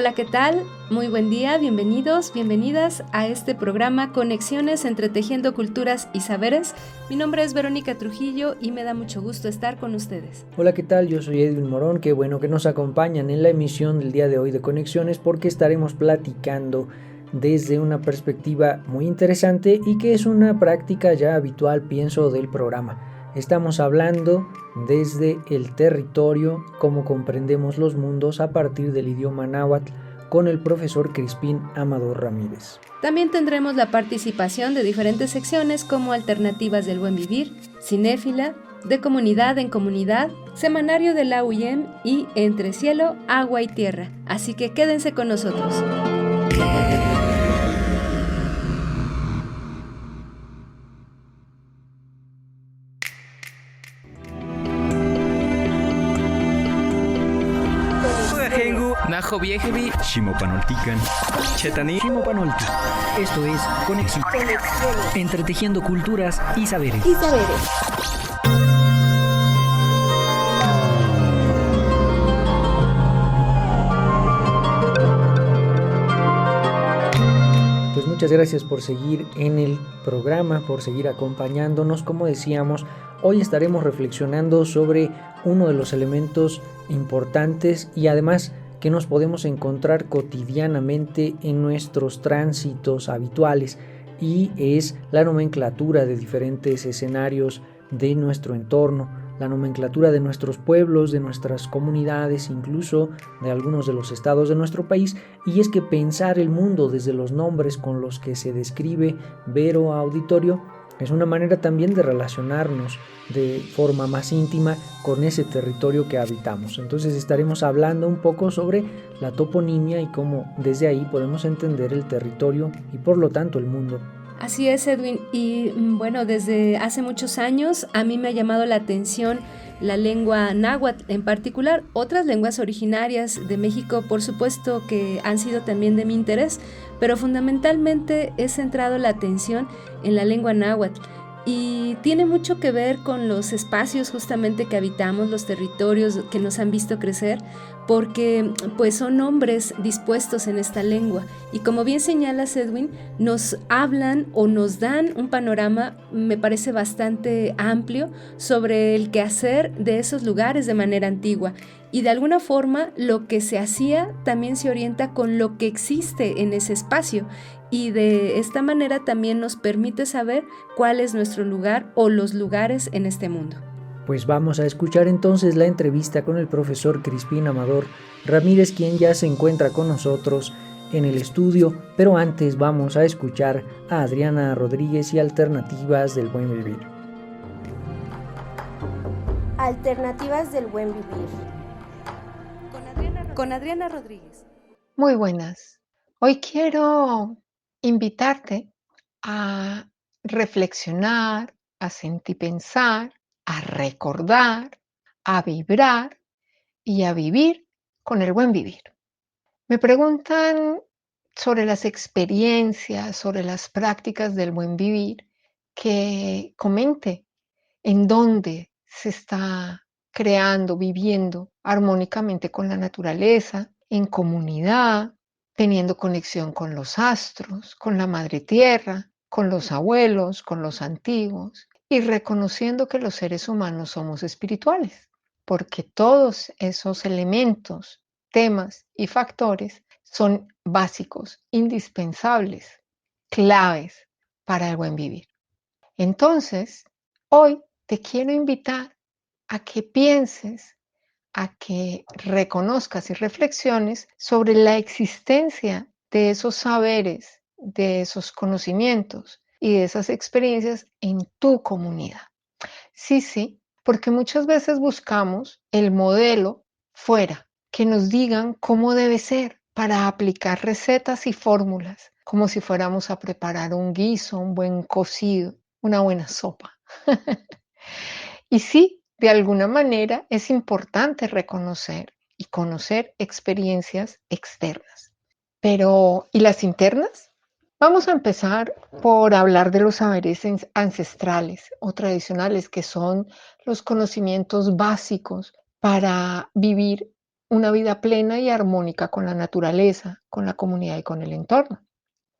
Hola, ¿qué tal? Muy buen día, bienvenidos, bienvenidas a este programa Conexiones entre Tejiendo Culturas y Saberes. Mi nombre es Verónica Trujillo y me da mucho gusto estar con ustedes. Hola, ¿qué tal? Yo soy Edwin Morón, qué bueno que nos acompañan en la emisión del día de hoy de Conexiones porque estaremos platicando desde una perspectiva muy interesante y que es una práctica ya habitual, pienso, del programa. Estamos hablando desde el territorio, cómo comprendemos los mundos a partir del idioma náhuatl, con el profesor Crispín Amador Ramírez. También tendremos la participación de diferentes secciones como Alternativas del Buen Vivir, Cinéfila, De Comunidad en Comunidad, Semanario de la UIEM y Entre Cielo, Agua y Tierra. Así que quédense con nosotros. Najo Viejevi, Ximopanoltican, Chetani, Ximopanolti. Esto es Conexión. Entre Tejiendo Culturas y Saberes. Pues muchas gracias por seguir en el programa, por seguir acompañándonos. Como decíamos, hoy estaremos reflexionando sobre uno de los elementos importantes y además que nos podemos encontrar cotidianamente en nuestros tránsitos habituales, y es la nomenclatura de diferentes escenarios de nuestro entorno, la nomenclatura de nuestros pueblos, de nuestras comunidades, incluso de algunos de los estados de nuestro país. Y es que pensar el mundo desde los nombres con los que se describe Vero Auditorio es una manera también de relacionarnos de forma más íntima con ese territorio que habitamos. Entonces estaremos hablando un poco sobre la toponimia y cómo desde ahí podemos entender el territorio y por lo tanto el mundo. Así es, Edwin. Y bueno, desde hace muchos años a mí me ha llamado la atención la lengua náhuatl, en particular otras lenguas originarias de México, por supuesto que han sido también de mi interés, pero fundamentalmente he centrado la atención en la lengua náhuatl. Y tiene mucho que ver con los espacios justamente que habitamos, los territorios que nos han visto crecer, porque pues son nombres dispuestos en esta lengua. Y como bien señalas, Edwin, nos hablan o nos dan un panorama, me parece bastante amplio, sobre el quehacer de esos lugares de manera antigua. Y de alguna forma lo que se hacía también se orienta con lo que existe en ese espacio. Y de esta manera también nos permite saber cuál es nuestro lugar o los lugares en este mundo. Pues vamos a escuchar entonces la entrevista con el profesor Crispín Amador Ramírez, quien ya se encuentra con nosotros en el estudio, pero antes vamos a escuchar a Adriana Rodríguez y Alternativas del Buen Vivir. Alternativas del Buen Vivir. Con Adriana Rodríguez. Muy buenas. Hoy quiero invitarte a reflexionar, a sentir, pensar, a recordar, a vibrar y a vivir con el buen vivir. Me preguntan sobre las experiencias, sobre las prácticas del buen vivir, que comente en dónde se está creando, viviendo armónicamente con la naturaleza, en comunidad, teniendo conexión con los astros, con la madre tierra, con los abuelos, con los antiguos, y reconociendo que los seres humanos somos espirituales, porque todos esos elementos, temas y factores son básicos, indispensables, claves para el buen vivir. Entonces, hoy te quiero invitar a que pienses, a que reconozcas y reflexiones sobre la existencia de esos saberes, de esos conocimientos y de esas experiencias en tu comunidad. Sí, porque muchas veces buscamos el modelo fuera, que nos digan cómo debe ser para aplicar recetas y fórmulas, como si fuéramos a preparar un guiso, un buen cocido, una buena sopa. Y sí, de alguna manera es importante reconocer y conocer experiencias externas. Pero, ¿y las internas? Vamos a empezar por hablar de los saberes ancestrales o tradicionales, que son los conocimientos básicos para vivir una vida plena y armónica con la naturaleza, con la comunidad y con el entorno.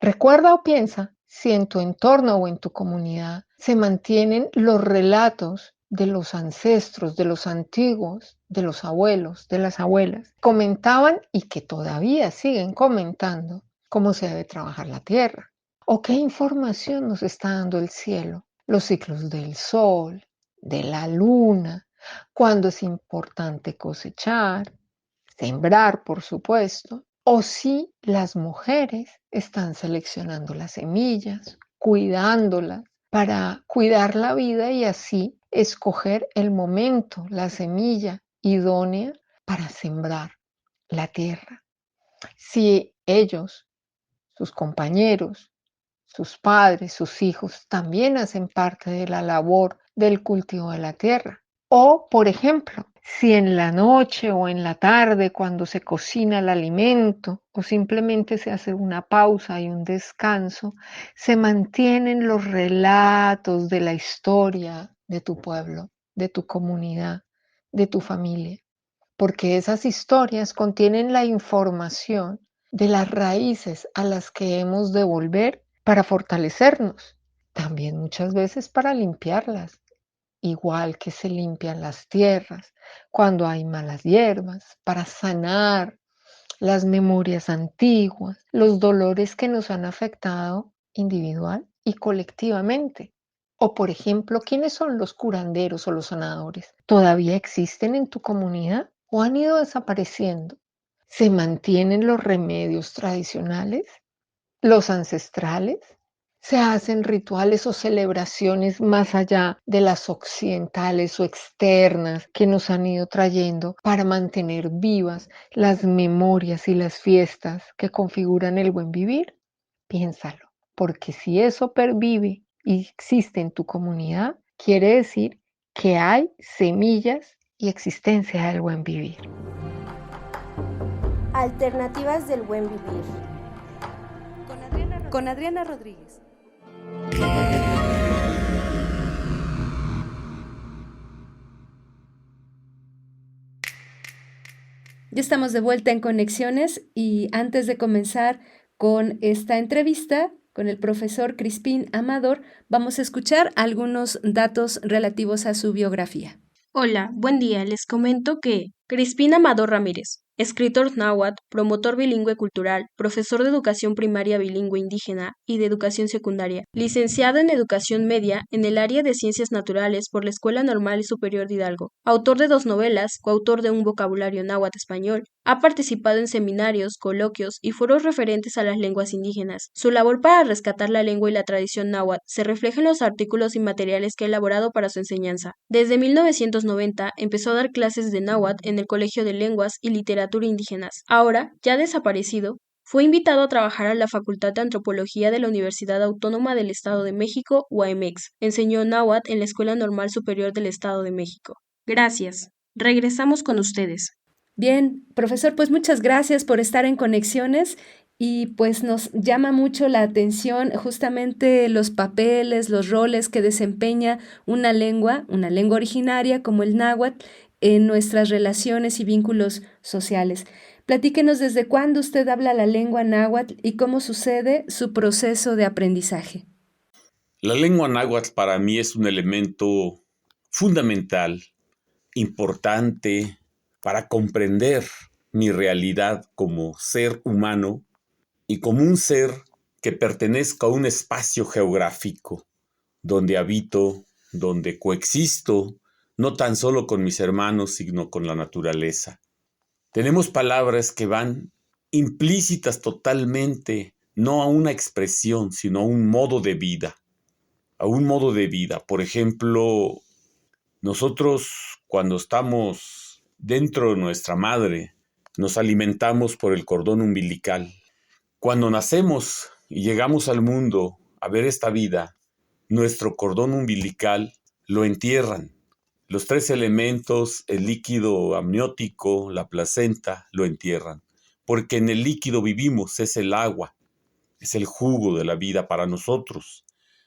Recuerda o piensa si en tu entorno o en tu comunidad se mantienen los relatos de los ancestros, de los antiguos, de los abuelos, de las abuelas. Comentaban y que todavía siguen comentando cómo se debe trabajar la tierra o qué información nos está dando el cielo, los ciclos del sol, de la luna, cuándo es importante cosechar, sembrar, por supuesto, o si las mujeres están seleccionando las semillas, cuidándolas para cuidar la vida y así escoger el momento, la semilla idónea para sembrar la tierra. Si ellos, sus compañeros, sus padres, sus hijos también hacen parte de la labor del cultivo de la tierra. O, por ejemplo, si en la noche o en la tarde cuando se cocina el alimento o simplemente se hace una pausa y un descanso, se mantienen los relatos de la historia de tu pueblo, de tu comunidad, de tu familia, porque esas historias contienen la información de las raíces a las que hemos de volver para fortalecernos, también muchas veces para limpiarlas, igual que se limpian las tierras cuando hay malas hierbas, para sanar las memorias antiguas, los dolores que nos han afectado individual y colectivamente. O, por ejemplo, ¿quiénes son los curanderos o los sanadores? ¿Todavía existen en tu comunidad o han ido desapareciendo? ¿Se mantienen los remedios tradicionales, los ancestrales? ¿Se hacen rituales o celebraciones más allá de las occidentales o externas que nos han ido trayendo para mantener vivas las memorias y las fiestas que configuran el buen vivir? Piénsalo, porque si eso pervive y existe en tu comunidad, quiere decir que hay semillas y existencia del buen vivir. Alternativas del buen vivir. Con Adriana Rodríguez. Ya estamos de vuelta en Conexiones y antes de comenzar con esta entrevista con el profesor Crispín Amador, vamos a escuchar algunos datos relativos a su biografía. Hola, buen día. Les comento que Crispín Amador Ramírez, escritor náhuatl, promotor bilingüe cultural, profesor de educación primaria bilingüe indígena y de educación secundaria, licenciado en educación media en el área de ciencias naturales por la Escuela Normal y Superior de Hidalgo, autor de 2 novelas, coautor de un vocabulario náhuatl español, ha participado en seminarios, coloquios y foros referentes a las lenguas indígenas. Su labor para rescatar la lengua y la tradición náhuatl se refleja en los artículos y materiales que ha elaborado para su enseñanza. Desde 1990 empezó a dar clases de náhuatl en el Colegio de Lenguas y Literatura Indígenas. Ahora, ya desaparecido, fue invitado a trabajar a la Facultad de Antropología de la Universidad Autónoma del Estado de México, UAMX. Enseñó náhuatl en la Escuela Normal Superior del Estado de México. Gracias. Regresamos con ustedes. Bien, profesor, pues muchas gracias por estar en Conexiones y pues nos llama mucho la atención justamente los papeles, los roles que desempeña una lengua originaria como el náhuatl en nuestras relaciones y vínculos sociales. Platíquenos desde cuándo usted habla la lengua náhuatl y cómo sucede su proceso de aprendizaje. La lengua náhuatl para mí es un elemento fundamental, importante, para comprender mi realidad como ser humano y como un ser que pertenezca a un espacio geográfico donde habito, donde coexisto, no tan solo con mis hermanos, sino con la naturaleza. Tenemos palabras que van implícitas totalmente, no a una expresión, sino a un modo de vida. A un modo de vida. Por ejemplo, nosotros cuando estamos dentro de nuestra madre, nos alimentamos por el cordón umbilical. Cuando nacemos y llegamos al mundo a ver esta vida, nuestro cordón umbilical lo entierran. Los 3 elementos, el líquido amniótico, la placenta, lo entierran. Porque en el líquido vivimos, es el agua, es el jugo de la vida para nosotros.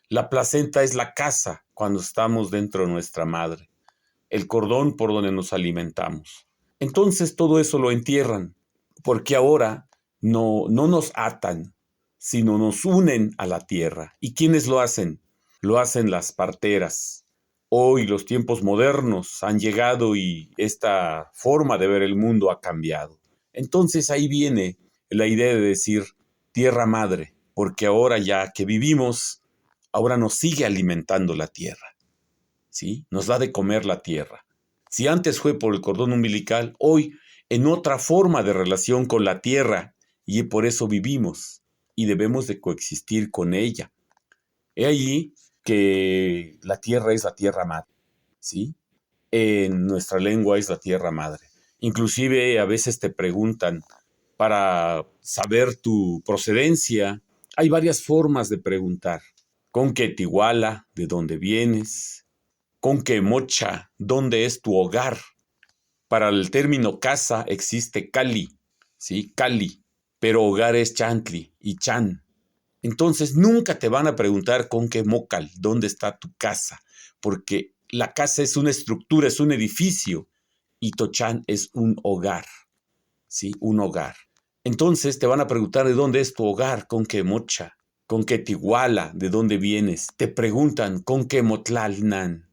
La placenta es la casa cuando estamos dentro de nuestra madre. El cordón por donde nos alimentamos. Entonces todo eso lo entierran, porque ahora no nos atan, sino nos unen a la tierra. ¿Y quiénes lo hacen? Lo hacen las parteras. Hoy los tiempos modernos han llegado y esta forma de ver el mundo ha cambiado. Entonces ahí viene la idea de decir tierra madre, porque ahora ya que vivimos, ahora nos sigue alimentando la tierra, ¿sí? Nos da de comer la tierra. Si antes fue por el cordón umbilical, hoy en otra forma de relación con la tierra, y por eso vivimos y debemos de coexistir con ella. He allí que la tierra es la tierra madre, ¿sí? En nuestra lengua es la tierra madre. Inclusive a veces te preguntan, para saber tu procedencia, hay varias formas de preguntar. ¿Con qué Tiguala? ¿De dónde vienes? ¿Con qué Mocha? ¿Dónde es tu hogar? Para el término casa existe Cali, ¿sí? Cali, pero hogar es Chantli y Chan. Entonces nunca te van a preguntar con qué Mocal, ¿dónde está tu casa? Porque la casa es una estructura, es un edificio, y Tochan es un hogar, ¿sí? Un hogar. Entonces te van a preguntar de dónde es tu hogar, con qué Mocha, con qué Tiguala, de dónde vienes. Te preguntan con qué Motlalnan,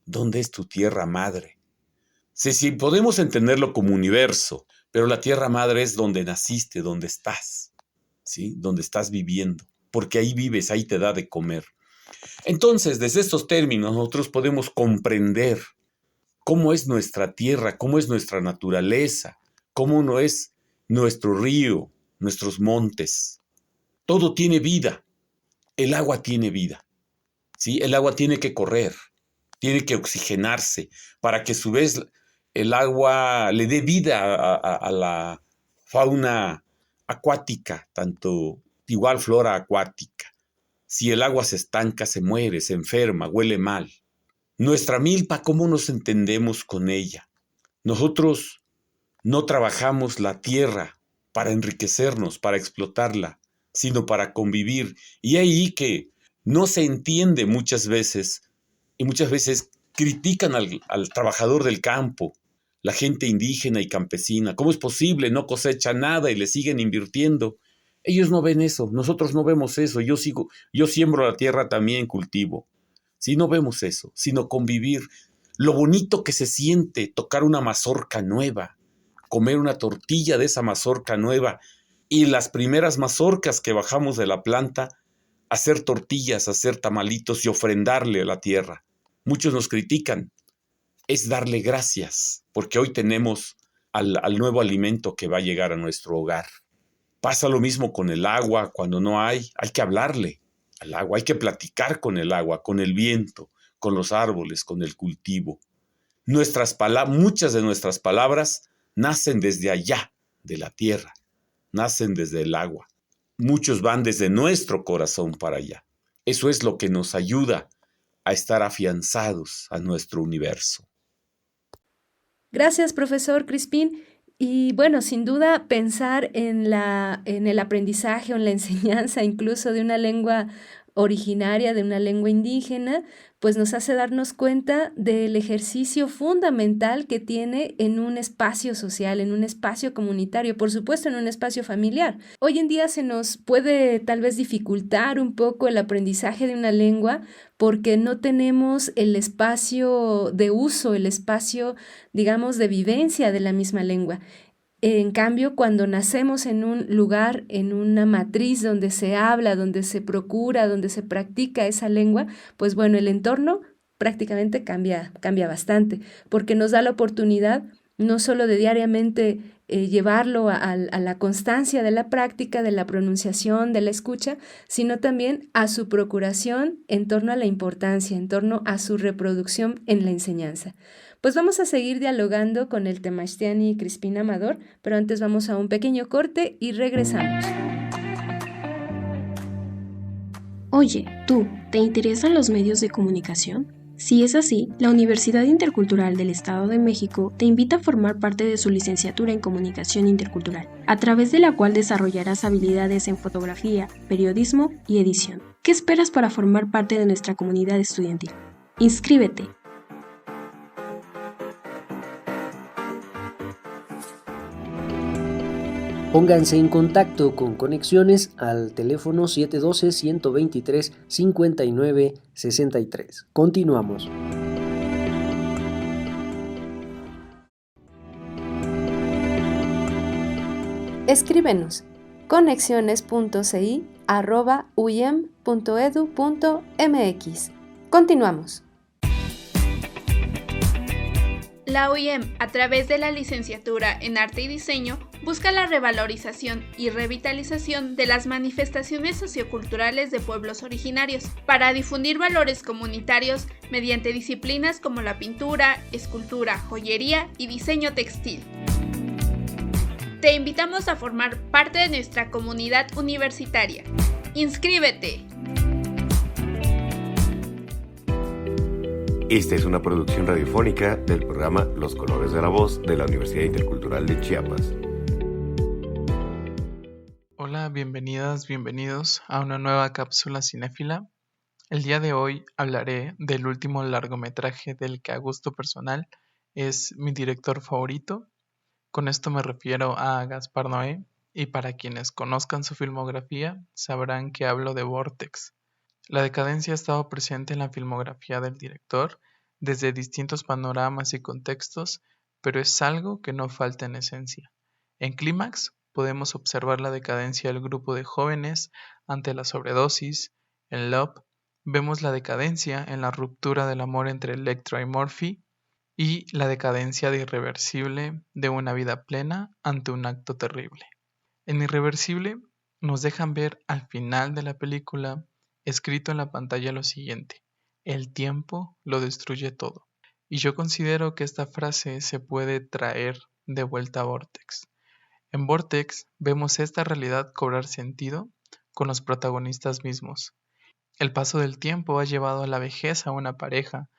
¿dónde es tu tierra madre? Sí, podemos entenderlo como universo, pero la tierra madre es donde naciste, donde estás, ¿sí? Donde estás viviendo, porque ahí vives, ahí te da de comer. Entonces, desde estos términos, nosotros podemos comprender cómo es nuestra tierra, cómo es nuestra naturaleza, cómo no es nuestro río, nuestros montes. Todo tiene vida. El agua tiene vida, ¿sí? El agua tiene que correr, tiene que oxigenarse para que a su vez el agua le dé vida a la fauna acuática, tanto igual flora acuática. Si el agua se estanca, se muere, se enferma, huele mal. Nuestra milpa, ¿cómo nos entendemos con ella? Nosotros no trabajamos la tierra para enriquecernos, para explotarla, sino para convivir. Y ahí que no se entiende muchas veces, y muchas veces critican al trabajador del campo, la gente indígena y campesina. ¿Cómo es posible? No cosecha nada y le siguen invirtiendo. Ellos no ven eso, nosotros no vemos eso. Yo siembro la tierra, también cultivo. Si no vemos eso, sino convivir. Lo bonito que se siente tocar una mazorca nueva, comer una tortilla de esa mazorca nueva, y las primeras mazorcas que bajamos de la planta, hacer tortillas, hacer tamalitos y ofrendarle a la tierra. Muchos nos critican. Es darle gracias, porque hoy tenemos al nuevo alimento que va a llegar a nuestro hogar. Pasa lo mismo con el agua. Cuando no hay que hablarle al agua, hay que platicar con el agua, con el viento, con los árboles, con el cultivo. Muchas de nuestras palabras nacen desde allá, de la tierra, nacen desde el agua. Muchos van desde nuestro corazón para allá. Eso es lo que nos ayuda a estar afianzados a nuestro universo. Gracias, profesor Crispín. Y bueno, sin duda pensar en el aprendizaje o en la enseñanza incluso de una lengua originaria, de una lengua indígena, pues nos hace darnos cuenta del ejercicio fundamental que tiene en un espacio social, en un espacio comunitario, por supuesto en un espacio familiar. Hoy en día se nos puede tal vez dificultar un poco el aprendizaje de una lengua porque no tenemos el espacio de uso, el espacio, digamos, de vivencia de la misma lengua. En cambio, cuando nacemos en un lugar, en una matriz donde se habla, donde se procura, donde se practica esa lengua, pues bueno, el entorno prácticamente cambia bastante, porque nos da la oportunidad no solo de diariamente llevarlo a la constancia de la práctica, de la pronunciación, de la escucha, sino también a su procuración en torno a la importancia, en torno a su reproducción en la enseñanza. Pues vamos a seguir dialogando con el Temachtliani Crispín Amador, pero antes vamos a un pequeño corte y regresamos. Oye, ¿tú te interesan los medios de comunicación? Si es así, la Universidad Intercultural del Estado de México te invita a formar parte de su licenciatura en Comunicación Intercultural, a través de la cual desarrollarás habilidades en fotografía, periodismo y edición. ¿Qué esperas para formar parte de nuestra comunidad estudiantil? ¡Inscríbete! Pónganse en contacto con Conexiones al teléfono 712-123-5963. Continuamos. Escríbenos conexiones.ci@uyem.edu.mx. Continuamos. La UIEM, a través de la licenciatura en Arte y Diseño, busca la revalorización y revitalización de las manifestaciones socioculturales de pueblos originarios, para difundir valores comunitarios mediante disciplinas como la pintura, escultura, joyería y diseño textil. Te invitamos a formar parte de nuestra comunidad universitaria. ¡Inscríbete! Esta es una producción radiofónica del programa Los Colores de la Voz de la Universidad Intercultural de Chiapas. Hola, bienvenidas, bienvenidos a una nueva cápsula cinéfila. El día de hoy hablaré del último largometraje del que a gusto personal es mi director favorito. Con esto me refiero a Gaspar Noé, y para quienes conozcan su filmografía sabrán que hablo de Vortex. La decadencia ha estado presente en la filmografía del director desde distintos panoramas y contextos, pero es algo que no falta en esencia. En Clímax podemos observar la decadencia del grupo de jóvenes ante la sobredosis. En Love vemos la decadencia en la ruptura del amor entre Electra y Murphy y la decadencia de Irreversible de una vida plena ante un acto terrible. En Irreversible nos dejan ver al final de la película escrito en la pantalla lo siguiente: el tiempo lo destruye todo. Y yo considero que esta frase se puede traer de vuelta a Vortex. En Vortex vemos esta realidad cobrar sentido con los protagonistas mismos. El paso del tiempo ha llevado a la vejez a una pareja,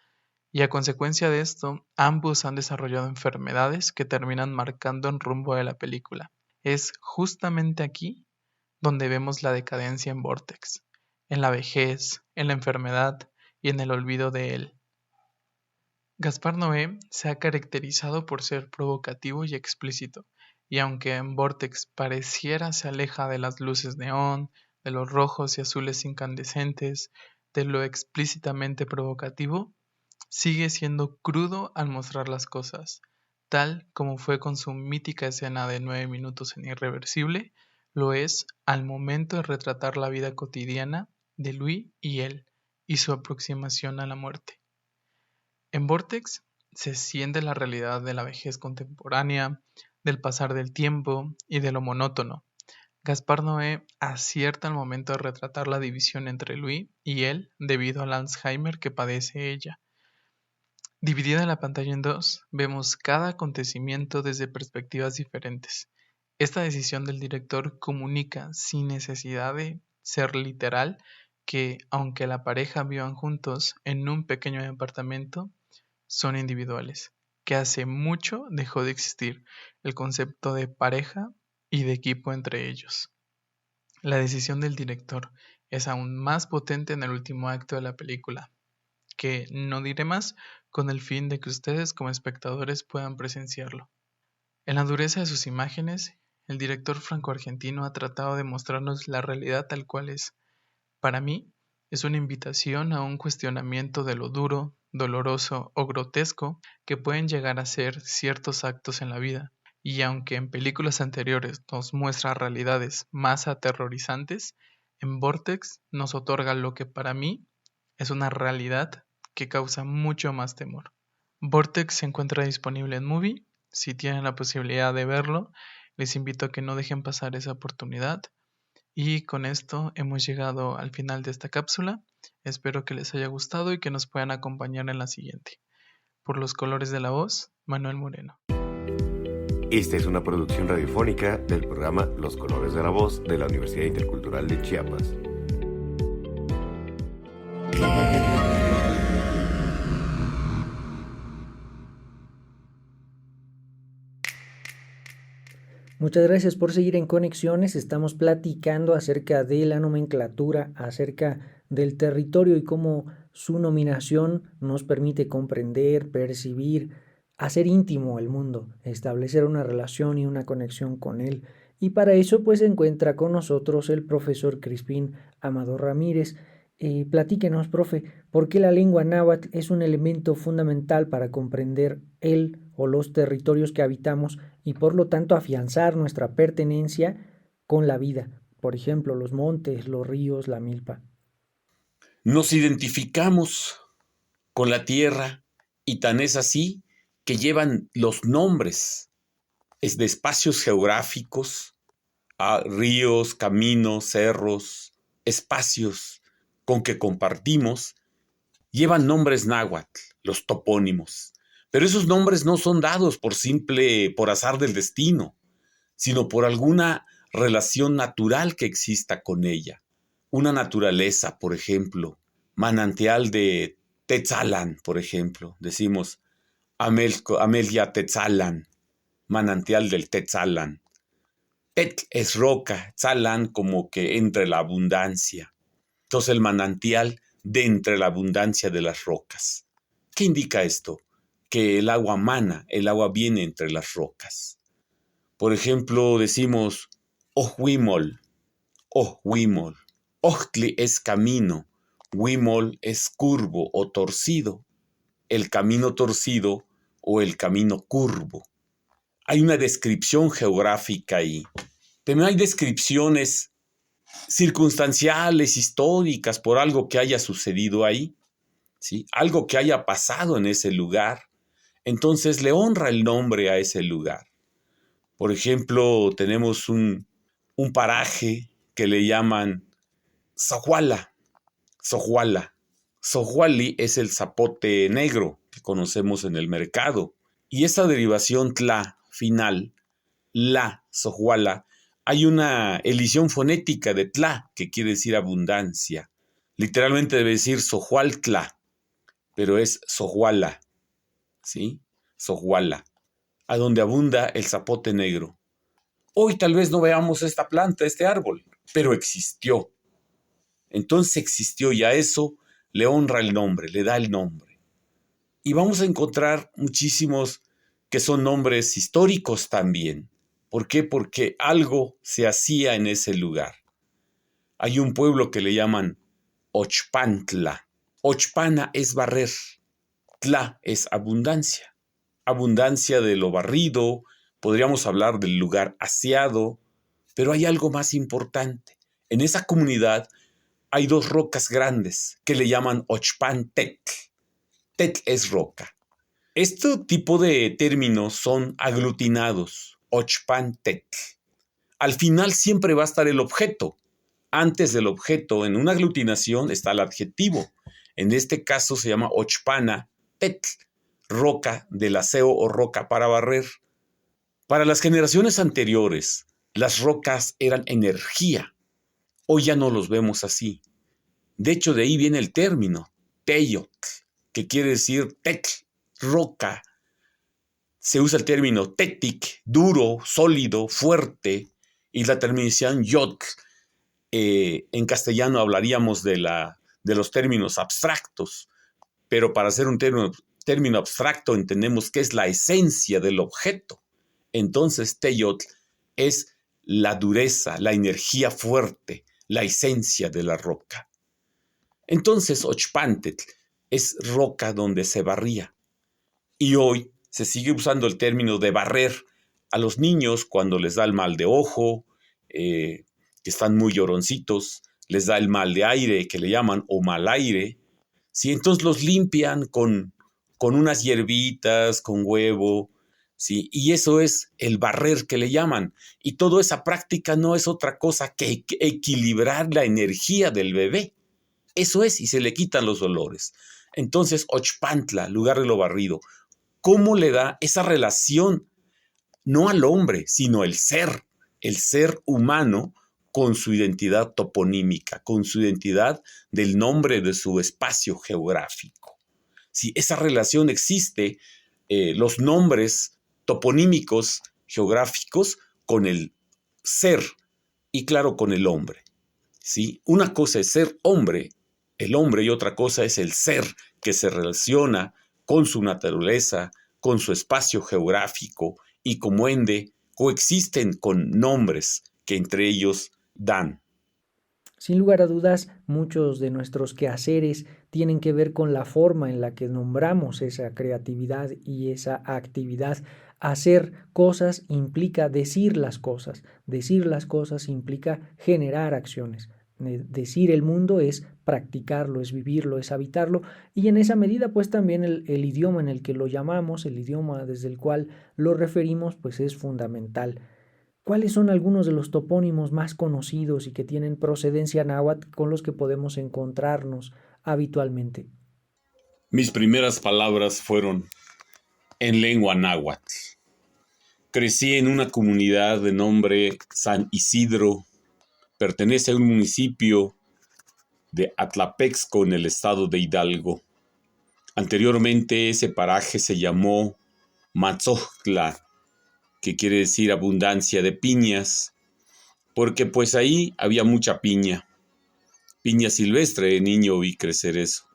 y a consecuencia de esto, ambos han desarrollado enfermedades que terminan marcando el rumbo de la película. Es justamente aquí donde vemos la decadencia en Vortex, en la vejez, en la enfermedad y en el olvido de él. Gaspar Noé se ha caracterizado por ser provocativo y explícito, y aunque en Vortex pareciera se aleja de las luces neón, de los rojos y azules incandescentes, de lo explícitamente provocativo, sigue siendo crudo al mostrar las cosas, tal como fue con su mítica escena de 9 minutos en Irreversible, lo es al momento de retratar la vida cotidiana de Louis y él, y su aproximación a la muerte. En Vortex se siente la realidad de la vejez contemporánea, del pasar del tiempo y de lo monótono. Gaspar Noé acierta al momento de retratar la división entre Louis y él debido al Alzheimer que padece ella. Dividida la pantalla en dos, vemos cada acontecimiento desde perspectivas diferentes. Esta decisión del director comunica, sin necesidad de ser literal, que aunque la pareja vivan juntos en un pequeño departamento, son individuales, que hace mucho dejó de existir el concepto de pareja y de equipo entre ellos. La decisión del director es aún más potente en el último acto de la película, que no diré más, con el fin de que ustedes como espectadores puedan presenciarlo. En la dureza de sus imágenes, el director franco-argentino ha tratado de mostrarnos la realidad tal cual es. Para mí, es una invitación a un cuestionamiento de lo duro, doloroso o grotesco que pueden llegar a ser ciertos actos en la vida, y aunque en películas anteriores nos muestra realidades más aterrorizantes, en Vortex nos otorga lo que para mí es una realidad que causa mucho más temor. Vortex se encuentra disponible en Movie. Si tienen la posibilidad de verlo, les invito a que no dejen pasar esa oportunidad. Y con esto hemos llegado al final de esta cápsula. Espero que les haya gustado y que nos puedan acompañar en la siguiente. Por los colores de la voz, Manuel Moreno. Esta es una producción radiofónica del programa Los Colores de la Voz de la Universidad Intercultural de Chiapas. Muchas gracias por seguir en Conexiones. Estamos platicando acerca de la nomenclatura, acerca del territorio y cómo su nominación nos permite comprender, percibir, hacer íntimo el mundo, establecer una relación y una conexión con él. Y para eso pues se encuentra con nosotros el profesor Crispín Amador Ramírez. Platíquenos, profe, ¿por qué la lengua náhuatl es un elemento fundamental para comprender el o los territorios que habitamos y por lo tanto afianzar nuestra pertenencia con la vida? Por ejemplo, los montes, los ríos, la milpa. Nos identificamos con la tierra y tan es así que llevan los nombres de espacios geográficos, ríos, caminos, cerros, espacios con que compartimos, llevan nombres náhuatl, los topónimos. Pero esos nombres no son dados por azar del destino, sino por alguna relación natural que exista con ella. Una naturaleza, por ejemplo, manantial de Tetzalan, por ejemplo. Decimos Amelia Tetzalan, manantial del Tetzalan. Tet es roca, Tzalan como que entre la abundancia. Entonces el manantial de entre la abundancia de las rocas. ¿Qué indica esto? Que el agua mana, el agua viene entre las rocas. Por ejemplo, decimos Ohuimol, Ohuimol. Ohtli es camino, Huimol es curvo o torcido. El camino torcido o el camino curvo. Hay una descripción geográfica ahí. También hay descripciones circunstanciales, históricas, por algo que haya sucedido ahí, ¿sí? Algo que haya pasado en ese lugar. Entonces le honra el nombre a ese lugar. Por ejemplo, tenemos un paraje que le llaman Sohuala. Sohuala. Sohuali es el zapote negro que conocemos en el mercado. Y esa derivación tla final, la, Sohuala, hay una elisión fonética de tla, que quiere decir abundancia. Literalmente debe decir sohualtla, pero es sohuala, ¿sí? Sohuala, a donde abunda el zapote negro. Hoy tal vez no veamos esta planta, este árbol, pero existió. Entonces existió y a eso le honra el nombre, le da el nombre. Y vamos a encontrar muchísimos que son nombres históricos también. ¿Por qué? Porque algo se hacía en ese lugar. Hay un pueblo que le llaman Ochpantla. Ochpana es barrer. Tla es abundancia. Abundancia de lo barrido. Podríamos hablar del lugar aseado. Pero hay algo más importante. En esa comunidad hay dos rocas grandes que le llaman Ochpantetl. Tetl es roca. Este tipo de términos son aglutinados. Ochpantetl. Al final siempre va a estar el objeto. Antes del objeto, en una aglutinación, está el adjetivo. En este caso se llama Ochpana Tetl, roca del aseo o roca para barrer. Para las generaciones anteriores, las rocas eran energía. Hoy ya no los vemos así. De hecho, de ahí viene el término teyotl, que quiere decir tetl, roca. Se usa el término tetic, duro, sólido, fuerte, y la terminación yotl. En castellano hablaríamos de los términos abstractos, pero para hacer un término abstracto entendemos que es la esencia del objeto. Entonces, teyotl es la dureza, la energía fuerte, la esencia de la roca. Entonces, Ochpantetl es roca donde se barría. Y hoy se sigue usando el término de barrer a los niños cuando les da el mal de ojo, que están muy lloroncitos, les da el mal de aire, que le llaman o mal aire. ¿Sí? Entonces los limpian con unas hierbitas, con huevo, ¿sí? Y eso es el barrer que le llaman. Y toda esa práctica no es otra cosa que equilibrar la energía del bebé. Eso es, y se le quitan los dolores. Entonces, Ochpantla, lugar de lo barrido, ¿cómo le da esa relación no al hombre, sino el ser humano con su identidad toponímica, con su identidad del nombre de su espacio geográfico? Si esa relación existe, los nombres toponímicos geográficos con el ser y claro con el hombre. ¿Sí? Una cosa es ser hombre, el hombre, y otra cosa es el ser que se relaciona con su naturaleza, con su espacio geográfico y como ende coexisten con nombres que entre ellos dan. Sin lugar a dudas, muchos de nuestros quehaceres tienen que ver con la forma en la que nombramos esa creatividad y esa actividad. Hacer cosas implica decir las cosas implica generar acciones. Decir el mundo es practicarlo, es vivirlo, es habitarlo, y en esa medida pues también el idioma en el que lo llamamos, el idioma desde el cual lo referimos, pues es fundamental. ¿Cuáles son algunos de los topónimos más conocidos y que tienen procedencia náhuatl con los que podemos encontrarnos habitualmente? Mis primeras palabras fueron en lengua náhuatl. Crecí en una comunidad de nombre San Isidro. Pertenece a un municipio de Atlapexco en el estado de Hidalgo. Anteriormente ese paraje se llamó Matzojtla, que quiere decir abundancia de piñas, porque pues ahí había mucha piña silvestre. De niño vi crecer eso.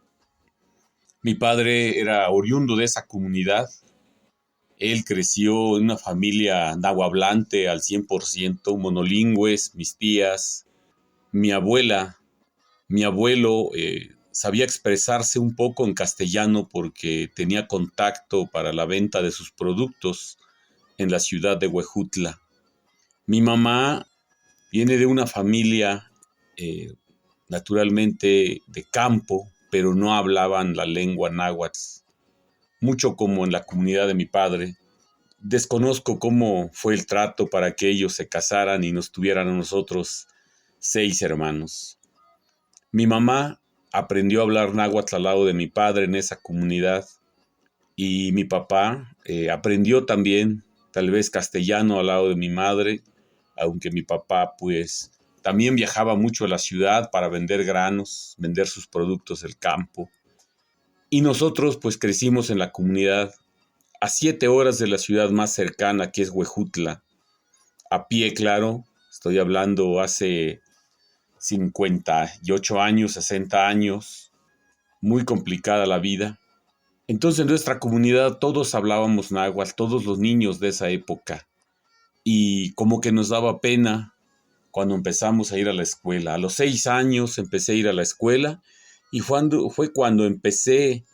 Mi padre era oriundo de esa comunidad. Él creció en una familia nahuablante al 100%, monolingües, mis tías, mi abuela. Mi abuelo sabía expresarse un poco en castellano porque tenía contacto para la venta de sus productos en la ciudad de Huejutla. Mi mamá viene de una familia naturalmente de campo, pero no hablaban la lengua náhuatl, mucho como en la comunidad de mi padre. Desconozco cómo fue el trato para que ellos se casaran y nos tuvieran a nosotros 6 hermanos. Mi mamá aprendió a hablar náhuatl al lado de mi padre en esa comunidad, y mi papá aprendió también tal vez castellano al lado de mi madre, aunque mi papá pues también viajaba mucho a la ciudad para vender granos, vender sus productos del campo. Y nosotros pues crecimos en la comunidad a 7 horas de la ciudad más cercana, que es Huejutla. A pie, claro, estoy hablando hace 58 años, 60 años, muy complicada la vida. Entonces en nuestra comunidad todos hablábamos náhuatl, todos los niños de esa época, y como que nos daba pena cuando empezamos a ir a la escuela. A los 6 años empecé a ir a la escuela, y fue cuando empecé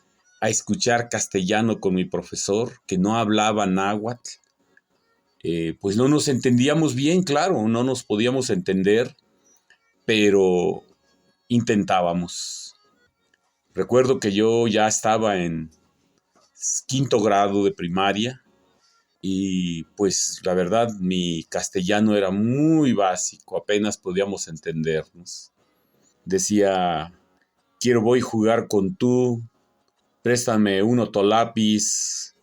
a escuchar castellano con mi profesor, que no hablaba náhuatl. Pues no nos entendíamos bien, claro, no nos podíamos entender, pero intentábamos. Recuerdo que yo ya estaba en 5º grado de primaria y pues la verdad mi castellano era muy básico, apenas podíamos entendernos. Decía, voy a jugar con tú, préstame un otolápiz,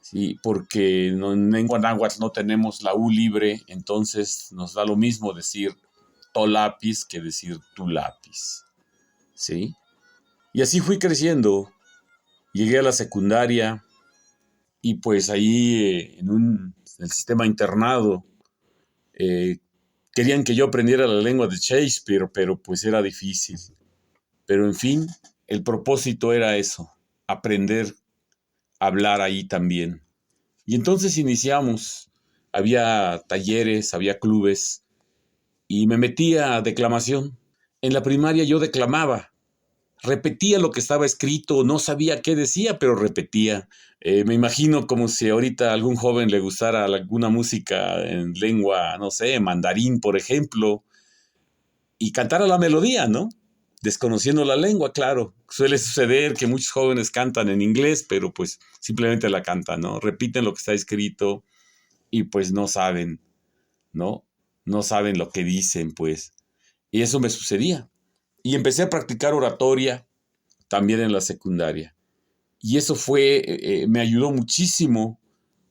sí, porque en lengua náhuatl no tenemos la U libre, entonces nos da lo mismo decir tolápiz que decir tu lápiz, ¿sí? Y así fui creciendo. Llegué a la secundaria y pues ahí en el sistema internado querían que yo aprendiera la lengua de Shakespeare, pero pues era difícil. Pero en fin, el propósito era eso, aprender a hablar ahí también. Y entonces iniciamos, había talleres, había clubes, y me metí a declamación. En la primaria yo declamaba, repetía lo que estaba escrito, no sabía qué decía, pero repetía. Me imagino como si ahorita a algún joven le gustara alguna música en lengua, no sé, mandarín, por ejemplo, y cantara la melodía, ¿no? Desconociendo la lengua, claro. Suele suceder que muchos jóvenes cantan en inglés, pero pues simplemente la cantan, ¿no? Repiten lo que está escrito y pues no saben, ¿no? No saben lo que dicen, pues. Y eso me sucedía. Y empecé a practicar oratoria también en la secundaria. Y eso me ayudó muchísimo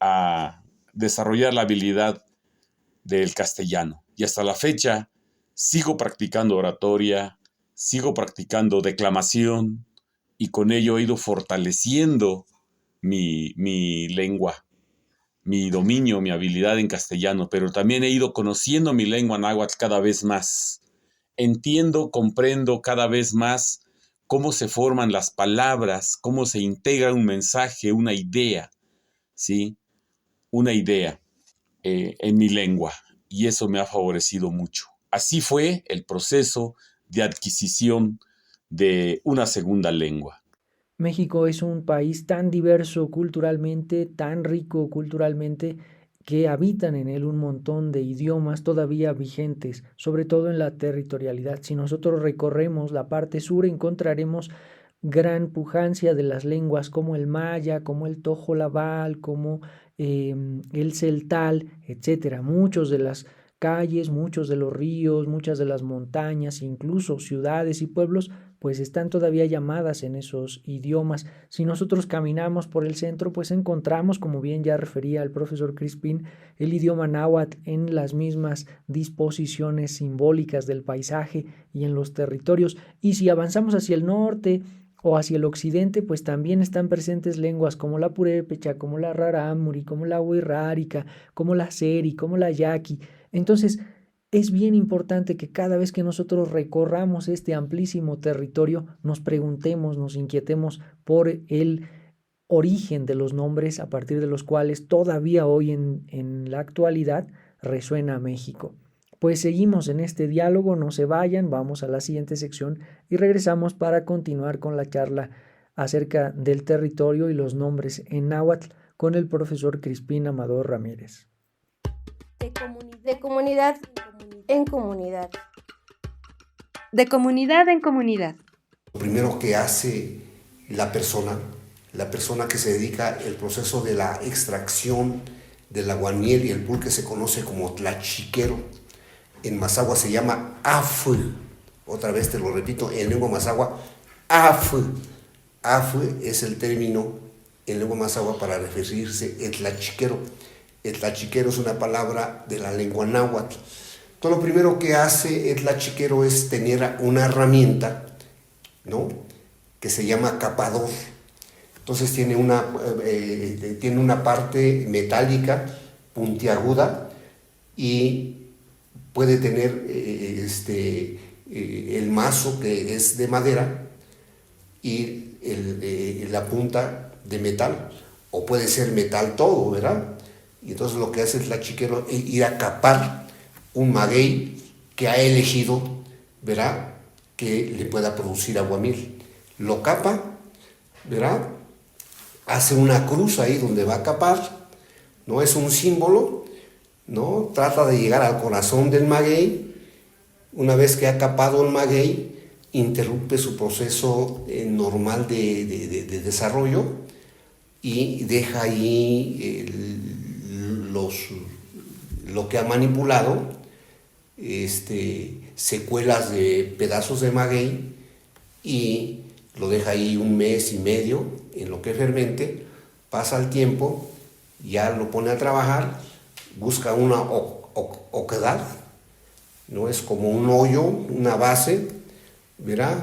a desarrollar la habilidad del castellano. Y hasta la fecha sigo practicando oratoria, sigo practicando declamación, y con ello he ido fortaleciendo mi lengua, mi dominio, mi habilidad en castellano, pero también he ido conociendo mi lengua náhuatl cada vez más. Entiendo, comprendo cada vez más cómo se forman las palabras, cómo se integra un mensaje, una idea, ¿sí? Una idea. en mi lengua, y eso me ha favorecido mucho. Así fue el proceso de adquisición de una segunda lengua. México es un país tan diverso culturalmente, tan rico culturalmente, que habitan en él un montón de idiomas todavía vigentes, sobre todo en la territorialidad. Si nosotros recorremos la parte sur, encontraremos gran pujancia de las lenguas como el maya, como el tojolabal, como el celtal, etcétera. Muchos de las calles, muchos de los ríos, muchas de las montañas, incluso ciudades y pueblos, pues están todavía llamadas en esos idiomas. Si nosotros caminamos por el centro, pues encontramos, como bien ya refería el profesor Crispín, el idioma náhuatl en las mismas disposiciones simbólicas del paisaje y en los territorios. Y si avanzamos hacia el norte o hacia el occidente, pues también están presentes lenguas como la purépecha, como la rarámuri, como la wixárika, como la seri, como la yaqui. Entonces, es bien importante que cada vez que nosotros recorramos este amplísimo territorio, nos preguntemos, nos inquietemos por el origen de los nombres a partir de los cuales todavía hoy en la actualidad resuena México. Pues seguimos en este diálogo, no se vayan, vamos a la siguiente sección y regresamos para continuar con la charla acerca del territorio y los nombres en náhuatl con el profesor Crispín Amador Ramírez. De comunidad en comunidad. De comunidad en comunidad. Lo primero que hace la persona que se dedica al proceso de la extracción del aguamiel y el pulque se conoce como tlachiquero. En mazahua se llama afu. Otra vez te lo repito, en lengua mazahua, afu. Afu es el término en lengua mazahua para referirse al tlachiquero. El tlachiquero es una palabra de la lengua náhuatl. Todo lo primero que hace el tlachiquero es tener una herramienta, ¿no?, que se llama capador. Entonces tiene una parte metálica, puntiaguda, y puede tener el mazo, que es de madera, y la punta de metal, o puede ser metal todo, ¿verdad? Y entonces lo que hace el tlachiquero es ir a capar un maguey que ha elegido, ¿verdad?, que le pueda producir aguamiel. Lo capa, ¿verdad?, hace una cruz ahí donde va a capar, no es un símbolo, ¿no? Trata de llegar al corazón del maguey. Una vez que ha capado el maguey, interrumpe su proceso normal de desarrollo y deja ahí lo que ha manipulado, secuelas de pedazos de maguey, y lo deja ahí 1 mes y medio en lo que fermente. Pasa el tiempo, ya lo pone a trabajar, busca una oquedad, ¿no? Es como un hoyo, una base, ¿verdad?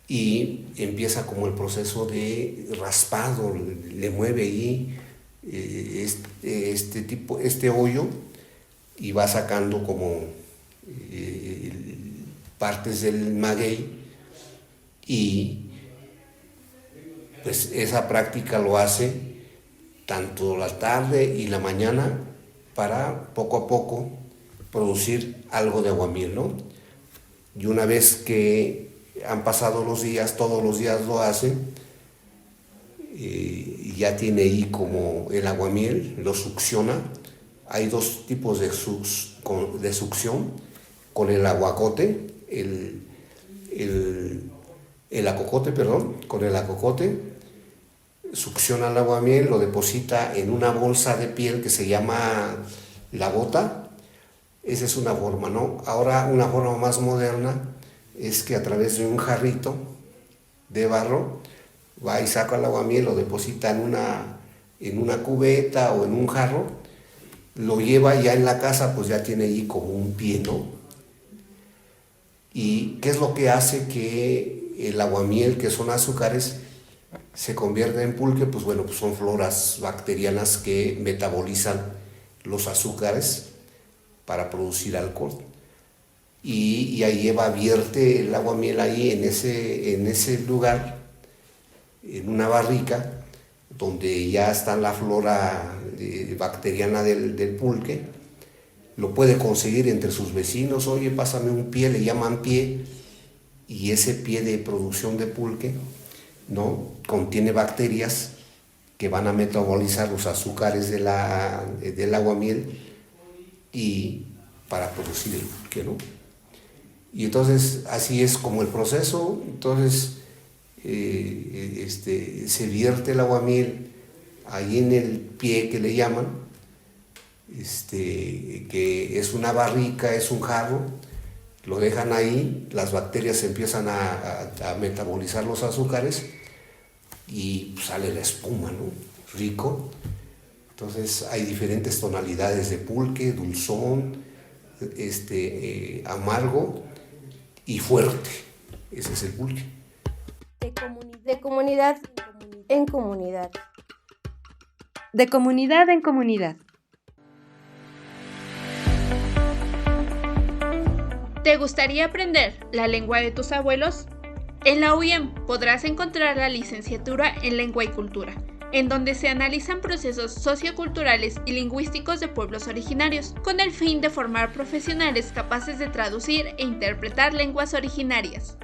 Y empieza como el proceso de raspado, le mueve ahí este hoyo y va sacando como partes del maguey, y pues esa práctica lo hace tanto la tarde y la mañana para poco a poco producir algo de aguamiel, ¿no? Y una vez que han pasado los días, todos los días lo hace, ya tiene ahí como el aguamiel, lo succiona. Hay 2 tipos de succión, con el aguacote, el acocote, con el acocote, succiona el aguamiel, lo deposita en una bolsa de piel que se llama la bota. Esa es una forma, ¿no? Ahora una forma más moderna es que a través de un jarrito de barro va y saca el aguamiel, lo deposita en una cubeta o en un jarro, lo lleva ya en la casa, pues ya tiene ahí como un pie, ¿no? ¿Y qué es lo que hace que el aguamiel, que son azúcares, se convierta en pulque? Pues bueno, pues son floras bacterianas que metabolizan los azúcares para producir alcohol. Y ahí vierte el aguamiel ahí en ese lugar, en una barrica, donde ya está la flora bacteriana del pulque, lo puede conseguir entre sus vecinos. Oye, pásame un pie, le llaman pie, y ese pie de producción de pulque, ¿no?, contiene bacterias que van a metabolizar los azúcares del aguamiel y para producir el pulque, ¿no? Y entonces así es como el proceso. Entonces se vierte el aguamiel ahí en el pie que le llaman, que es una barrica, es un jarro, lo dejan ahí, las bacterias empiezan a metabolizar los azúcares y sale la espuma, ¿no? Rico. Entonces hay diferentes tonalidades de pulque: dulzón, amargo y fuerte. Ese es el pulque. De comunidad en comunidad. De comunidad en comunidad. ¿Te gustaría aprender la lengua de tus abuelos? En la UIM podrás encontrar la licenciatura en Lengua y Cultura, en donde se analizan procesos socioculturales y lingüísticos de pueblos originarios, con el fin de formar profesionales capaces de traducir e interpretar lenguas originarias.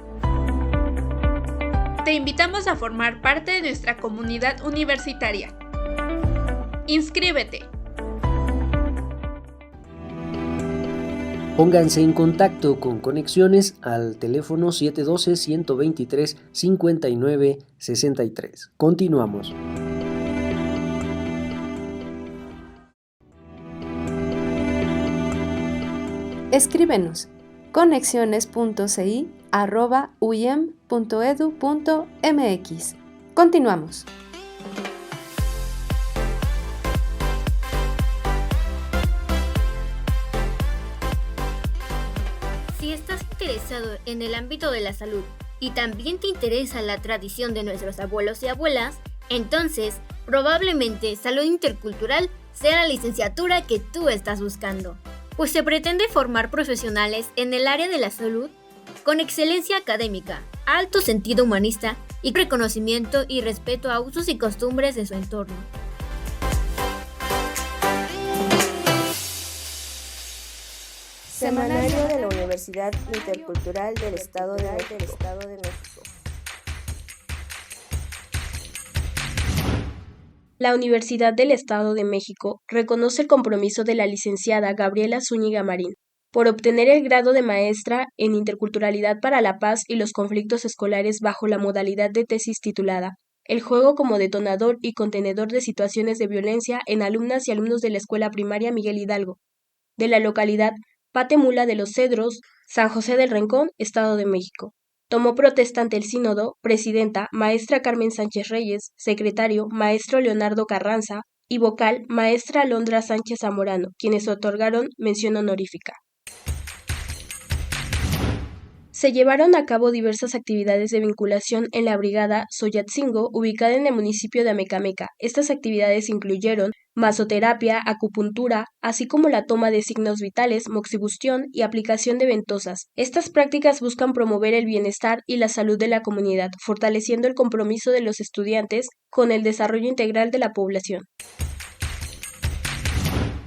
Te invitamos a formar parte de nuestra comunidad universitaria. ¡Inscríbete! Pónganse en contacto con Conexiones al teléfono 712-123-5963. Continuamos. Escríbenos conexiones.ci@uyem.edu.mx. Continuamos. Si estás interesado en el ámbito de la salud y también te interesa la tradición de nuestros abuelos y abuelas, entonces probablemente Salud Intercultural sea la licenciatura que tú estás buscando, pues se pretende formar profesionales en el área de la salud con excelencia académica, alto sentido humanista y reconocimiento y respeto a usos y costumbres de su entorno. Semanario de la Universidad Intercultural del Estado de México. La Universidad del Estado de México reconoce el compromiso de la licenciada Gabriela Zúñiga Marín por obtener el grado de maestra en Interculturalidad para la Paz y los Conflictos Escolares bajo la modalidad de tesis titulada El juego como detonador y contenedor de situaciones de violencia en alumnas y alumnos de la Escuela Primaria Miguel Hidalgo, de la localidad Patemula de los Cedros, San José del Rincón, Estado de México. Tomó protesta ante el sínodo, presidenta, maestra Carmen Sánchez Reyes, secretario, maestro Leonardo Carranza, y vocal, maestra Alondra Sánchez Zamorano, quienes otorgaron mención honorífica. Se llevaron a cabo diversas actividades de vinculación en la brigada Soyatzingo, ubicada en el municipio de Amecameca. Estas actividades incluyeron masoterapia, acupuntura, así como la toma de signos vitales, moxibustión y aplicación de ventosas. Estas prácticas buscan promover el bienestar y la salud de la comunidad, fortaleciendo el compromiso de los estudiantes con el desarrollo integral de la población.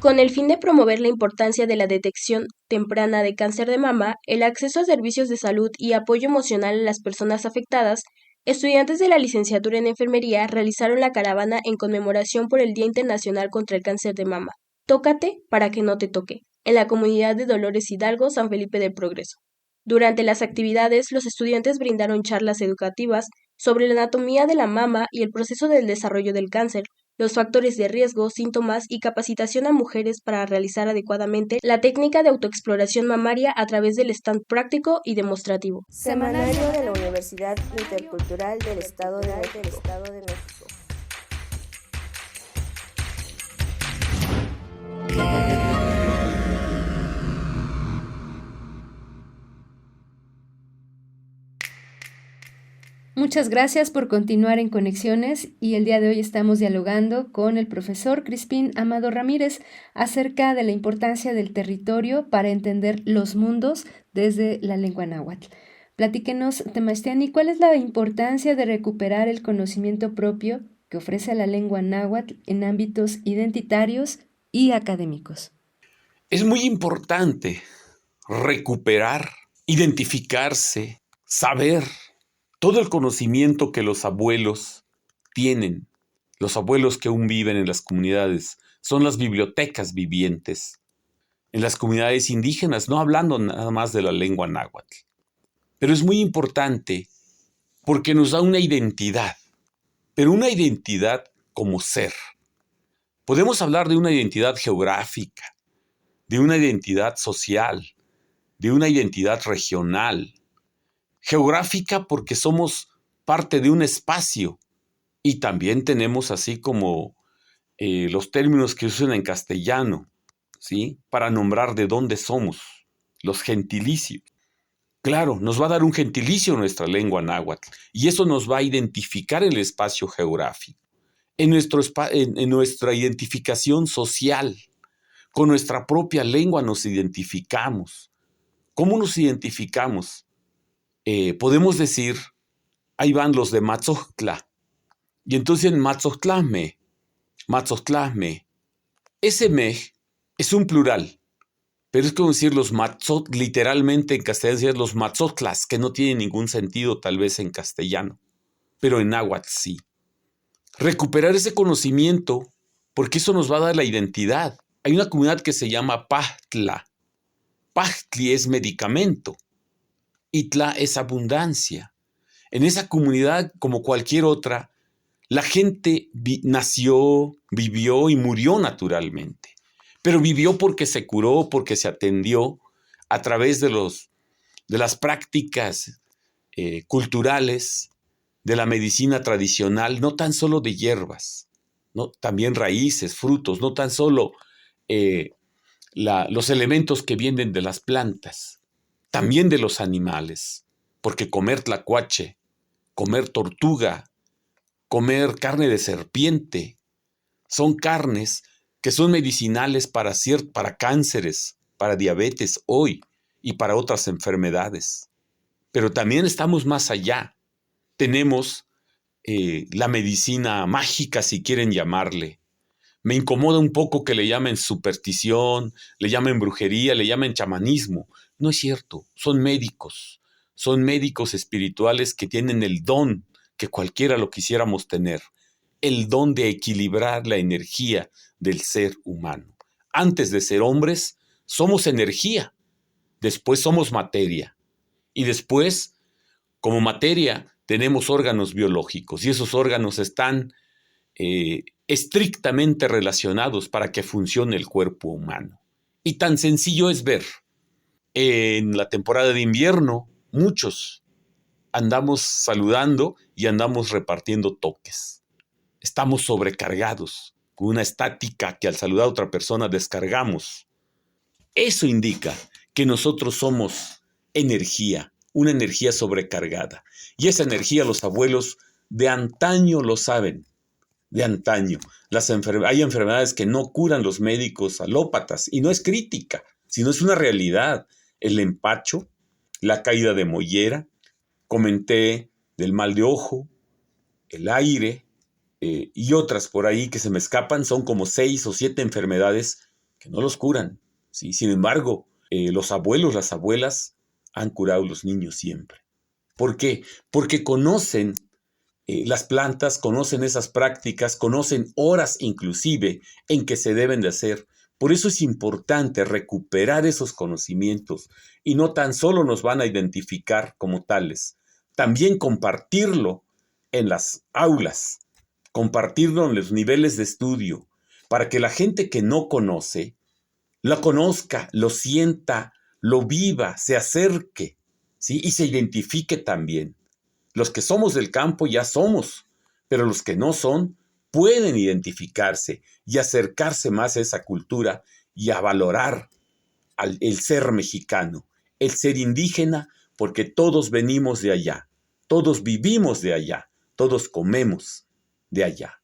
Con el fin de promover la importancia de la detección temprana de cáncer de mama, el acceso a servicios de salud y apoyo emocional a las personas afectadas, estudiantes de la licenciatura en enfermería realizaron la caravana en conmemoración por el Día Internacional contra el Cáncer de Mama. Tócate para que no te toque, en la comunidad de Dolores Hidalgo, San Felipe del Progreso. Durante las actividades, los estudiantes brindaron charlas educativas sobre la anatomía de la mama y el proceso del desarrollo del cáncer, los factores de riesgo, síntomas y capacitación a mujeres para realizar adecuadamente la técnica de autoexploración mamaria a través del stand práctico y demostrativo. Semanario de la Universidad Intercultural del Estado de México. Muchas gracias por continuar en Conexiones y el día de hoy estamos dialogando con el profesor Crispín Amado Ramírez acerca de la importancia del territorio para entender los mundos desde la lengua náhuatl. Platíquenos, Temachtani, ¿cuál es la importancia de recuperar el conocimiento propio que que ofrece la lengua náhuatl en ámbitos identitarios y académicos. Es muy importante recuperar, identificarse, saber todo el conocimiento que los abuelos tienen. Los abuelos que aún viven en las comunidades son las bibliotecas vivientes. En las comunidades indígenas, no hablando nada más de la lengua náhuatl. Pero es muy importante porque nos da una identidad, pero una identidad como ser. Podemos hablar de una identidad geográfica, de una identidad social, de una identidad regional. Geográfica porque somos parte de un espacio y también tenemos así como los términos que usan en castellano, ¿sí? Para nombrar de dónde somos, los gentilicios. Claro, nos va a dar un gentilicio nuestra lengua náhuatl y eso nos va a identificar el espacio geográfico, en nuestra identificación social. Con nuestra propia lengua nos identificamos. ¿Cómo nos identificamos? Podemos decir, ahí van los de Matzoctla. Y entonces en Matzoctlame, ese me es un plural, pero es como decir los matzot, literalmente en castellano es los matzotlas, que no tiene ningún sentido tal vez en castellano, pero en náhuatl sí. Recuperar ese conocimiento, porque eso nos va a dar la identidad. Hay una comunidad que se llama Pahtla. Pahtli es medicamento. Itla es abundancia. En esa comunidad, como cualquier otra, la gente nació, vivió y murió naturalmente. Pero vivió porque se curó, porque se atendió a través de las prácticas culturales, de la medicina tradicional, no tan solo de hierbas, ¿no? También raíces, frutos, no tan solo los elementos que vienen de las plantas, también de los animales, porque comer tlacuache, comer tortuga, comer carne de serpiente, son carnes que son medicinales para cánceres, para diabetes hoy y para otras enfermedades. Pero también estamos más allá. Tenemos la medicina mágica, si quieren llamarle. Me incomoda un poco que le llamen superstición, le llamen brujería, le llamen chamanismo. No es cierto, son médicos espirituales que tienen el don que cualquiera lo quisiéramos tener, el don de equilibrar la energía del ser humano. Antes de ser hombres, somos energía, después somos materia, y después, como materia, tenemos órganos biológicos, y esos órganos están estrictamente relacionados para que funcione el cuerpo humano. Y tan sencillo es ver, en la temporada de invierno, muchos andamos saludando y andamos repartiendo toques. Estamos sobrecargados, con una estática que al saludar a otra persona descargamos. Eso indica que nosotros somos energía, una energía sobrecargada. Y esa energía los abuelos de antaño lo saben, de antaño. Hay enfermedades que no curan los médicos alópatas, y no es crítica, sino es una realidad. El empacho, la caída de mollera, comenté del mal de ojo, el aire, y otras por ahí que se me escapan. Son como 6 o 7 enfermedades que no los curan, ¿sí? Sin embargo, los abuelos, las abuelas han curado a los niños siempre. ¿Por qué? Porque conocen las plantas, conocen esas prácticas, conocen horas inclusive en que se deben de hacer. Por eso es importante recuperar esos conocimientos y no tan solo nos van a identificar como tales, también compartirlo en las aulas, compartirlo en los niveles de estudio, para que la gente que no conoce, lo conozca, lo sienta, lo viva, se acerque, ¿sí? Y se identifique también. Los que somos del campo ya somos, pero los que no son pueden identificarse y acercarse más a esa cultura y a valorar el ser mexicano, el ser indígena, porque todos venimos de allá, todos vivimos de allá, todos comemos de allá.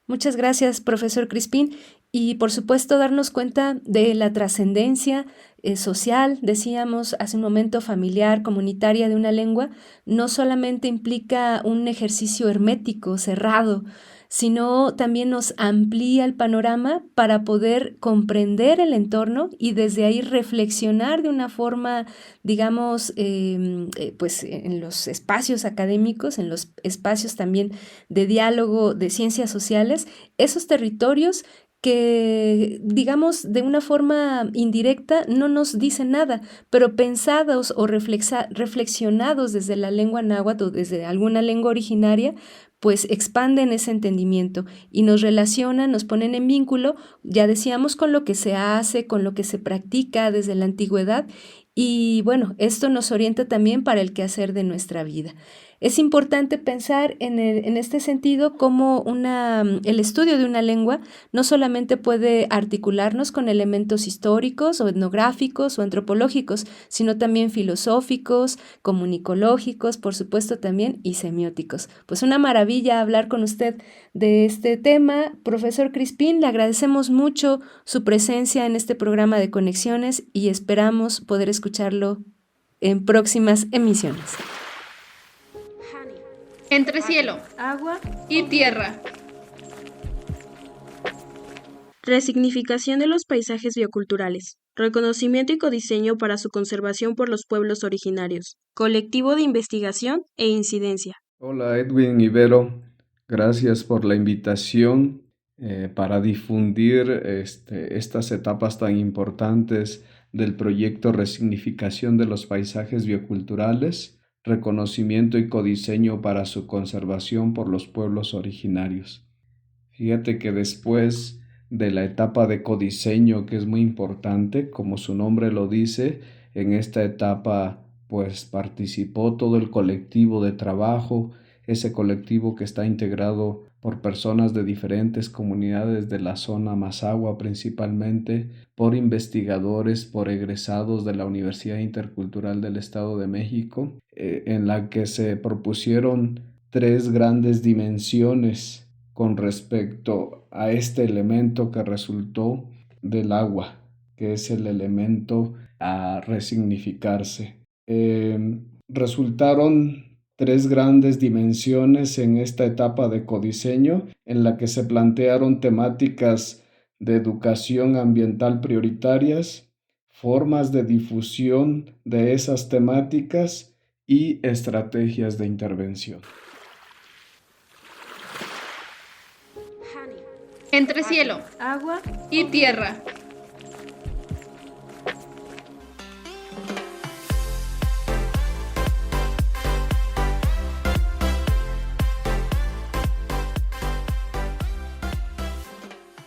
Muchas gracias, profesor Crispín. y por supuesto darnos cuenta de la trascendencia social, decíamos hace un momento, familiar, comunitaria de una lengua, no solamente implica un ejercicio hermético, cerrado, sino también nos amplía el panorama para poder comprender el entorno y desde ahí reflexionar de una forma, digamos, pues en los espacios académicos, en los espacios también de diálogo de ciencias sociales, esos territorios que, digamos, de una forma indirecta no nos dicen nada, pero pensados o reflexionados desde la lengua náhuatl o desde alguna lengua originaria, pues expanden ese entendimiento y nos relacionan, nos ponen en vínculo, ya decíamos, con lo que se hace, con lo que se practica desde la antigüedad, y bueno, esto nos orienta también para el quehacer de nuestra vida. Es importante pensar en este sentido cómo el estudio de una lengua no solamente puede articularnos con elementos históricos o etnográficos o antropológicos, sino también filosóficos, comunicológicos, por supuesto también, y semióticos. Pues una maravilla hablar con usted de este tema. Profesor Crispín, le agradecemos mucho su presencia en este programa de Conexiones y esperamos poder escucharlo en próximas emisiones. Entre cielo, agua y tierra. Resignificación de los paisajes bioculturales. Reconocimiento y codiseño para su conservación por los pueblos originarios. Colectivo de investigación e incidencia. Hola Edwin Ibero, gracias por la invitación para difundir estas etapas tan importantes del proyecto Resignificación de los paisajes bioculturales. Reconocimiento y codiseño para su conservación por los pueblos originarios. Fíjate que después de la etapa de codiseño, que es muy importante, como su nombre lo dice, en esta etapa pues participó todo el colectivo de trabajo, ese colectivo que está integrado por personas de diferentes comunidades de la zona Mazahua principalmente, por investigadores, por egresados de la Universidad Intercultural del Estado de México, en la que se propusieron 3 grandes dimensiones con respecto a este elemento que resultó del agua, que es el elemento a resignificarse. Resultaron 3 grandes dimensiones en esta etapa de codiseño, en la que se plantearon temáticas de educación ambiental prioritarias, formas de difusión de esas temáticas y estrategias de intervención. Entre cielo, agua y tierra.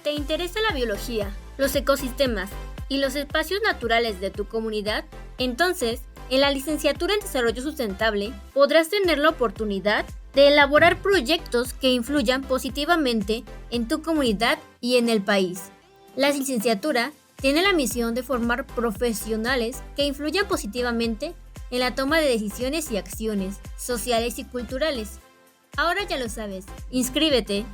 ¿Te interesa la biología, los ecosistemas y los espacios naturales de tu comunidad? Entonces, en la licenciatura en Desarrollo Sustentable podrás tener la oportunidad de elaborar proyectos que influyan positivamente en tu comunidad y en el país. La licenciatura tiene la misión de formar profesionales que influyan positivamente en la toma de decisiones y acciones sociales y culturales. Ahora ya lo sabes, inscríbete.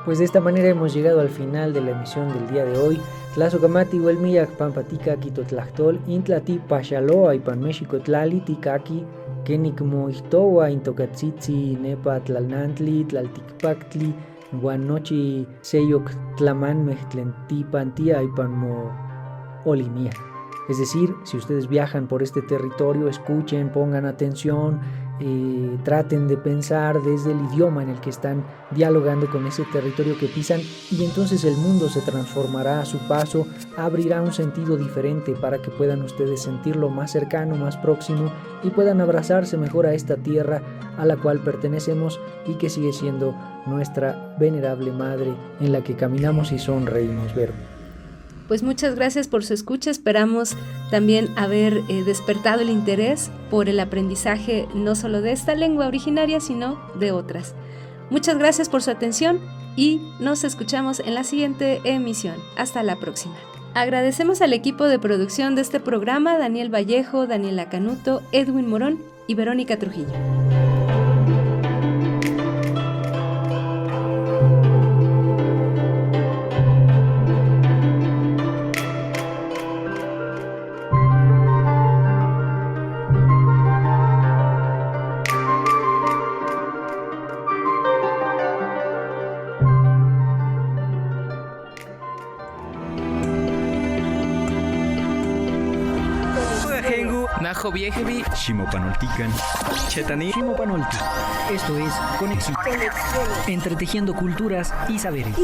Pues de esta manera hemos llegado al final de la emisión del día de hoy. Tlazokamati huelmiyak pampatika kitotlactol intlati pachaloa ipan México tlali tikaki kenikmoihtowa intokatzitzi nepa tlalnantli tlaltikpaktli guanochi seyok tlamanmej tlen tipantia ipan mo olimia. Es decir, si ustedes viajan por este territorio, escuchen, pongan atención, traten de pensar desde el idioma en el que están dialogando con ese territorio que pisan, y entonces el mundo se transformará a su paso, abrirá un sentido diferente para que puedan ustedes sentirlo más cercano, más próximo, y puedan abrazarse mejor a esta tierra a la cual pertenecemos y que sigue siendo nuestra venerable madre en la que caminamos y sonreímos. Vero. Pues muchas gracias por su escucha. Esperamos también haber despertado el interés por el aprendizaje no solo de esta lengua originaria, sino de otras. Muchas gracias por su atención y nos escuchamos en la siguiente emisión. Hasta la próxima. Agradecemos al equipo de producción de este programa, Daniel Vallejo, Daniela Canuto, Edwin Morón y Verónica Trujillo. Najo Viejevi, Ximopanoltican, Chetani, Ximopanolti. Esto es Conexión. Entretejiendo culturas y saberes.